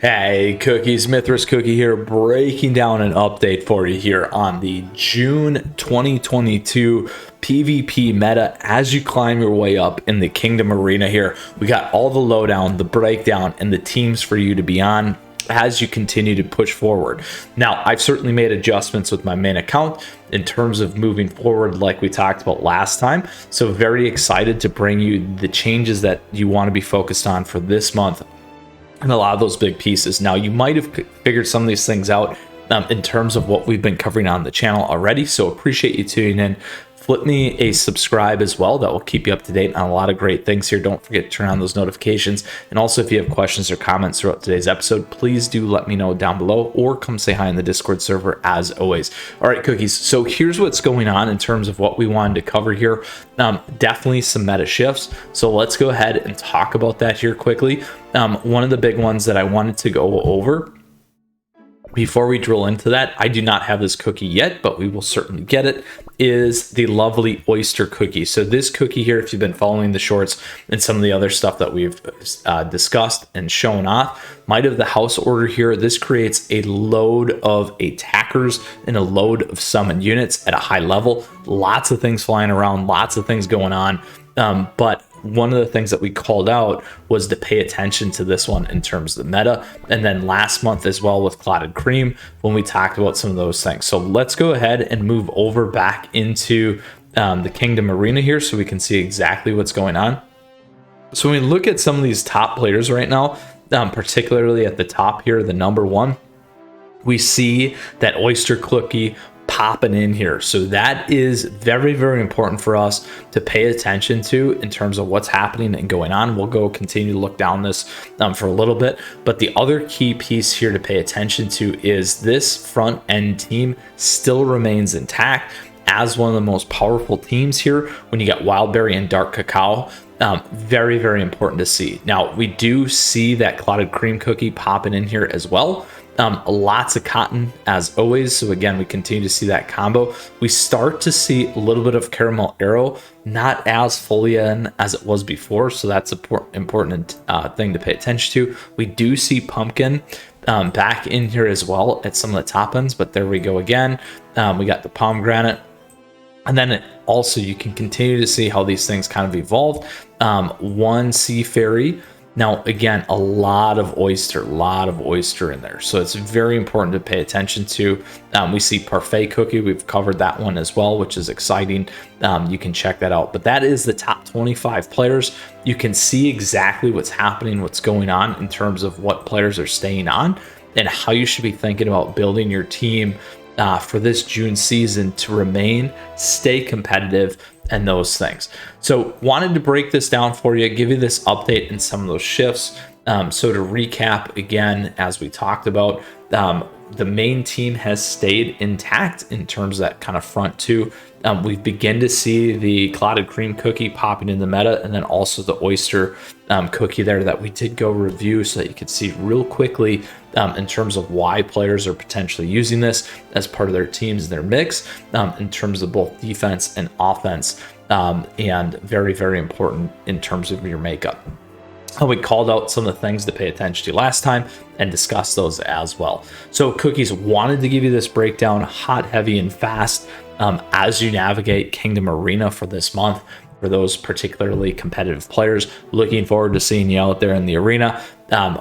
Hey Cookies, Mythras Cookie here, breaking down an update for you here on the June 2022 PvP meta as you climb your way up in the Kingdom Arena here. We got all the lowdown, the breakdown, and the teams for you to be on as you continue to push forward. Now, I've certainly made adjustments with my main account in terms of moving forward like we talked about last time. So very excited to bring you the changes that you want to be focused on for this month and a lot of those big pieces. Now, you might have figured some of these things out in terms of what we've been covering on the channel already. So appreciate you tuning in. Flip me a subscribe as well. That will keep you up to date on a lot of great things here. Don't forget to turn on those notifications. And also, if you have questions or comments throughout today's episode, please do let me know down below or come say hi in the Discord server as always. All right, Cookies. So here's what's going on in terms of what we wanted to cover here. Definitely some meta shifts. So let's go ahead and talk about that here quickly. One of the big ones that I wanted to go over before we drill into that, I do not have this cookie yet, but we will certainly get it, is the lovely oyster cookie. So this cookie here, if you've been following the shorts and some of the other stuff that we've discussed and shown off, might have the house order here. This creates a load of attackers and a load of summon units at a high level. Lots of things flying around, lots of things going on. But one of the things that we called out was to pay attention to this one in terms of the meta. And then last month as well with Clotted Cream, when we talked about some of those things. So let's go ahead and move over back into the Kingdom Arena here so we can see exactly what's going on. So when we look at some of these top players right now, particularly at the top here, the number one, we see that oyster cookie popping in here. So that is very, very important for us to pay attention to in terms of what's happening and going on. We'll go continue to look down this for a little bit, but the other key piece here to pay attention to is this front end team still remains intact as one of the most powerful teams here when you got Wildberry and Dark Cacao. Very, very important to see. Now, we do see that Clotted Cream cookie popping in here as well. Lots of cotton as always. So again, we continue to see that combo. We start to see a little bit of Caramel Arrow, not as fully in as it was before. So that's an important thing to pay attention to. We do see Pumpkin back in here as well at some of the top ends, but there we go again. We got the Pomegranate. And then also you can continue to see how these things kind of evolve. One Sea Fairy. Now, again, a lot of oyster in there. So it's very important to pay attention to. We see Parfait Cookie. We've covered that one as well, which is exciting. You can check that out. But that is the top 25 players. You can see exactly what's happening, what's going on in terms of what players are staying on and how you should be thinking about building your team for this June season to stay competitive, and those things. So wanted to break this down for you, give you this update and some of those shifts. So to recap again, as we talked about, the main team has stayed intact in terms of that kind of front two. We've begun to see the Clotted Cream cookie popping in the meta, and then also the oyster cookie there that we did go review so that you could see real quickly in terms of why players are potentially using this as part of their teams and their mix in terms of both defense and offense, and very, very important in terms of your makeup. We called out some of the things to pay attention to last time and discussed those as well. So Cookies wanted to give you this breakdown, hot, heavy, and fast as you navigate Kingdom Arena for this month. For those particularly competitive players, looking forward to seeing you out there in the arena.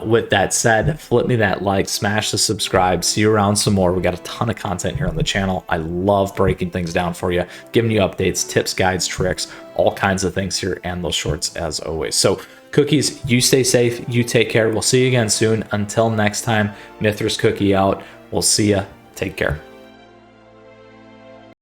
With that said, flip me that like, smash the subscribe, see you around some more. We got a ton of content here on the channel. I love breaking things down for you, giving you updates, tips, guides, tricks, all kinds of things here, and those shorts as always. So Cookies, you stay safe, you take care. We'll see you again soon. Until next time, Mythras Cookie out. We'll see ya. Take care.